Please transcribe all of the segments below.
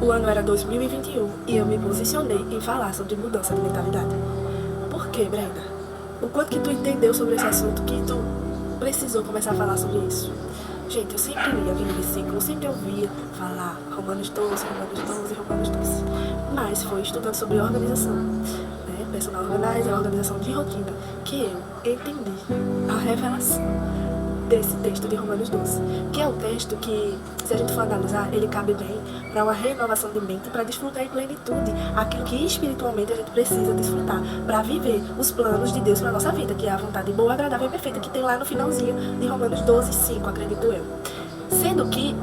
O ano era 2021 e eu me posicionei em falar sobre mudança de mentalidade. Por quê, Brenda? O quanto que tu entendeu sobre esse assunto que tu precisou começar a falar sobre isso? Gente, eu sempre lia aquele versículo, eu sempre ouvia falar Romanos 12, Romanos 12, Romanos 12. Mas foi estudando sobre organização, né? Personal organizer, a organização de rotina, que eu entendi a revelação desse texto de Romanos 12, que é um texto que, se a gente for analisar, ele cabe bem para uma renovação de mente, para desfrutar em plenitude aquilo que espiritualmente a gente precisa desfrutar, para viver os planos de Deus para a nossa vida, que é a vontade boa, agradável e perfeita, que tem lá no finalzinho de Romanos 12, 5, acredito eu. Sendo que,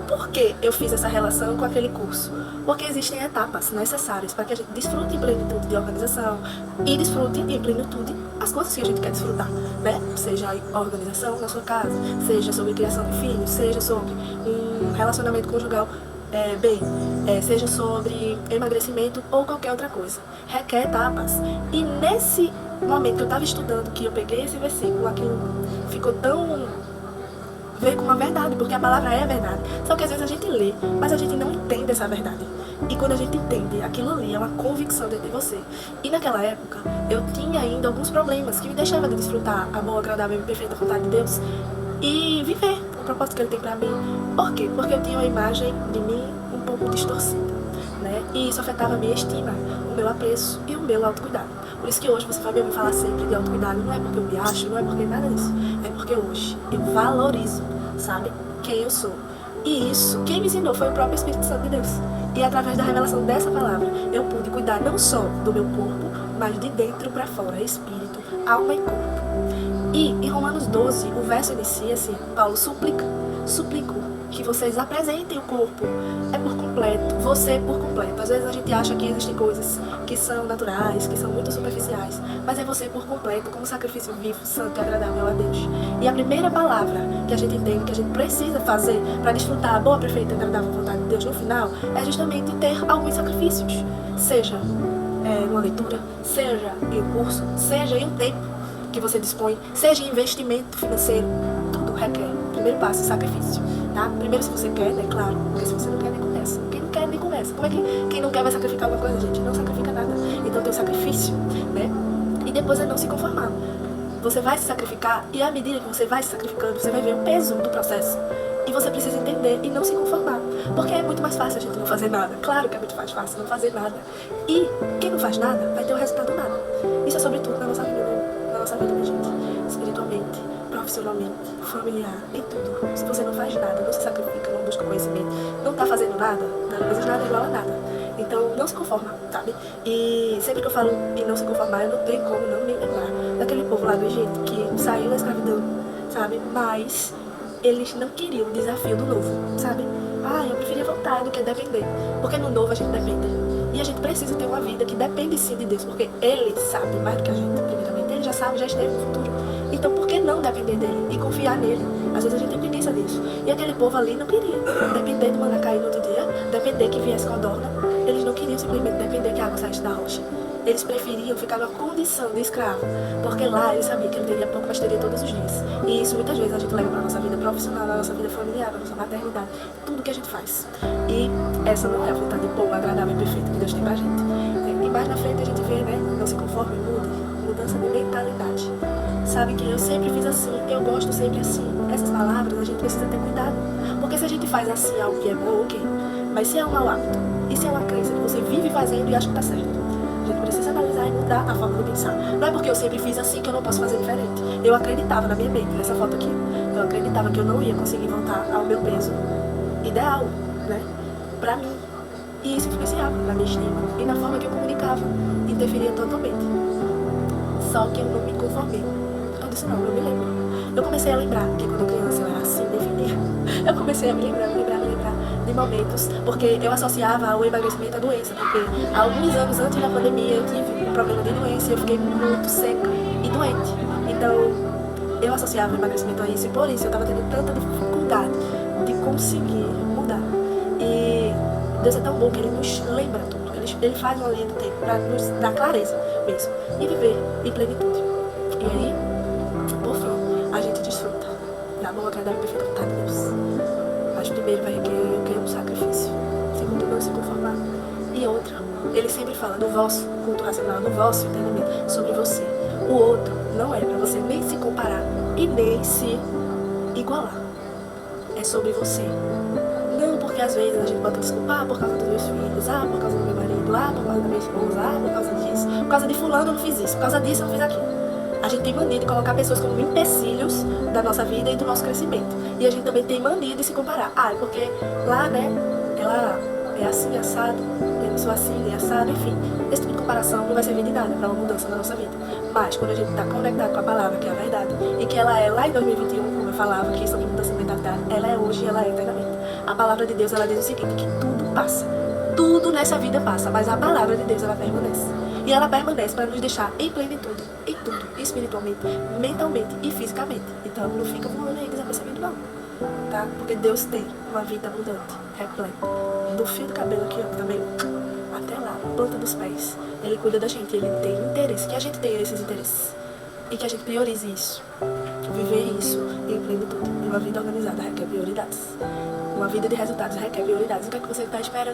por que eu fiz essa relação com aquele curso? Porque existem etapas necessárias para que a gente desfrute em plenitude de organização e desfrute em plenitude as coisas que a gente quer desfrutar, né? Seja a organização na sua casa, seja sobre criação de filhos, seja sobre um relacionamento conjugal seja sobre emagrecimento ou qualquer outra coisa. Requer etapas. E nesse momento que eu estava estudando, que eu peguei esse versículo, aquilo ficou tão... veio com uma verdade, porque a palavra é a verdade. Só que às vezes a gente lê, mas a gente não entende essa verdade. E quando a gente entende, aquilo ali é uma convicção dentro de você. E naquela época, eu tinha ainda alguns problemas que me deixavam de desfrutar a boa, agradável e perfeita vontade de Deus e viver o propósito que Ele tem pra mim. Por quê? Porque eu tinha uma imagem de mim um pouco distorcida, né? E isso afetava a minha estima, o meu apreço e o meu autocuidado. Por isso que hoje você vai me ouvir falar sempre de autocuidado. Não é porque eu me acho, não é porque nada disso. É porque hoje eu valorizo, sabe, quem eu sou. E isso, quem me ensinou foi o próprio Espírito Santo de Deus. E através da revelação dessa palavra, eu pude cuidar não só do meu corpo, mas de dentro para fora, espírito, alma e corpo. E em Romanos 12, o verso inicia assim, Paulo suplico que vocês apresentem o corpo por completo, você por completo. Às vezes a gente acha que existem coisas que são naturais, que são muito superficiais, mas é você por completo, como sacrifício vivo, santo e agradável a Deus. E a primeira palavra que a gente entende, que a gente precisa fazer para desfrutar a boa, perfeita e agradável vontade de Deus no final, é justamente ter alguns sacrifícios. Seja uma leitura, seja em um curso, seja em um tempo que você dispõe, seja em investimento financeiro, tudo requer. Primeiro passo, sacrifício, tá? Primeiro, se você quer, né? Claro, porque se você não quer, nem começa. Quem não quer, nem começa. Como é que quem não quer vai sacrificar alguma coisa, gente? Não sacrifica nada. Então tem o sacrifício, né? E depois é não se conformar. Você vai se sacrificar e à medida que você vai se sacrificando, você vai ver o peso do processo. E você precisa entender e não se conformar. Porque é muito mais fácil a gente não fazer nada. Claro que é muito mais fácil não fazer nada. E quem não faz nada vai ter o resultado nada. Isso é sobre tudo na nossa vida, né? Na nossa vida, minha gente. Espiritualmente, profissionalmente, familiar, em tudo. Se você não faz nada, não se sacrifica, não busca conhecimento, não tá fazendo nada, às vezes nada é igual a nada. Então, não se conforma, sabe? E sempre que eu falo em não se conformar, eu não tenho como não me lembrar daquele povo lá do Egito que saiu da escravidão, sabe? Mas eles não queriam o desafio do novo, sabe? Eu preferia voltar do que depender. Porque no novo a gente depende. E a gente precisa ter uma vida que depende sim de Deus, porque Ele sabe mais do que a gente, primeiramente. Ele já sabe, já esteve no futuro. Então, por que não depender dele e confiar nele? Às vezes a gente tem preguiça disso. E aquele povo ali não queria depender do maná cair no outro dia, depender que viesse codorna. Eles não queriam simplesmente depender que a água saísse da rocha. Eles preferiam ficar na condição de escravo, porque lá eles sabiam que ele teria pouco, mas teria todos os dias. E isso muitas vezes a gente leva para a nossa vida profissional, na nossa vida familiar, na nossa maternidade, tudo que a gente faz. E essa não é a vontade boa, agradável e perfeita que Deus tem pra gente. E mais na frente a gente vê, né, não se conforme, mudança de mentalidade. Sabe que eu sempre fiz assim, eu gosto sempre assim. Essas palavras a gente precisa ter cuidado. Porque se a gente faz assim algo que é bom, ok. Mas se é um mau hábito, e se é uma crença que você vive fazendo e acha que tá certo, a gente precisa analisar e mudar a forma de pensar. Não é porque eu sempre fiz assim que eu não posso fazer diferente. Eu acreditava na minha mente, nessa foto aqui. Eu acreditava que eu não ia conseguir voltar ao meu peso ideal, né? Pra mim. E isso influenciava na minha estima e na forma que eu comunicava. Interferia totalmente. Só que eu não me conformei. Eu disse, não, eu me lembro. Eu comecei a lembrar que quando criança eu era assim, definia. Eu comecei a me lembrar de momentos, porque eu associava o emagrecimento à doença, porque há alguns anos antes da pandemia eu tive um problema de doença e eu fiquei muito seca e doente. Então, eu associava o emagrecimento a isso e por isso eu estava tendo tanta dificuldade de conseguir mudar. E Deus é tão bom que Ele nos lembra tudo. Ele faz uma linha do tempo para nos dar clareza mesmo e viver em plenitude. E aí, por fim, a gente desfruta da boa, agradável e perfeita vontade de Deus. Mas primeiro vai requerer um sacrifício. Segundo, não se conformar. E outra, ele sempre fala do vosso culto racional, do vosso entendimento sobre você. O outro não é para você nem se comparar e nem se igualar. É sobre você. Não porque às vezes a gente bota desculpa por causa dos meus filhos, por causa do meu marido, por causa da minha esposa, por causa disso, por causa de fulano eu não fiz isso, por causa disso eu não fiz aquilo. A gente tem mania de colocar pessoas como empecilhos da nossa vida e do nosso crescimento. E a gente também tem mania de se comparar. É porque lá, né, ela é assim, assado, eu não sou assim, é assado, enfim. Esse tipo de comparação não vai servir de nada para uma mudança na nossa vida. Mas quando a gente está conectado com a palavra, que é a verdade, e que ela é lá em 2021, como eu falava aqui sobre mudança de mentalidade, ela é hoje e ela é eternamente. A palavra de Deus, ela diz o seguinte, que tudo passa. Tudo nessa vida passa, mas a palavra de Deus, ela permanece. E ela permanece para nos deixar em plenitude, em tudo, espiritualmente, mentalmente e fisicamente. Então não fica voando aí desapercebido não, tá? Porque Deus tem uma vida abundante, repleta. Do fio do cabelo aqui, ó, também, até lá, planta dos pés. Ele cuida da gente, ele tem interesse, que a gente tenha esses interesses. E que a gente priorize isso. Viver isso em plenitude. E uma vida organizada requer prioridades. Uma vida de resultados requer prioridades. O que é que você está esperando?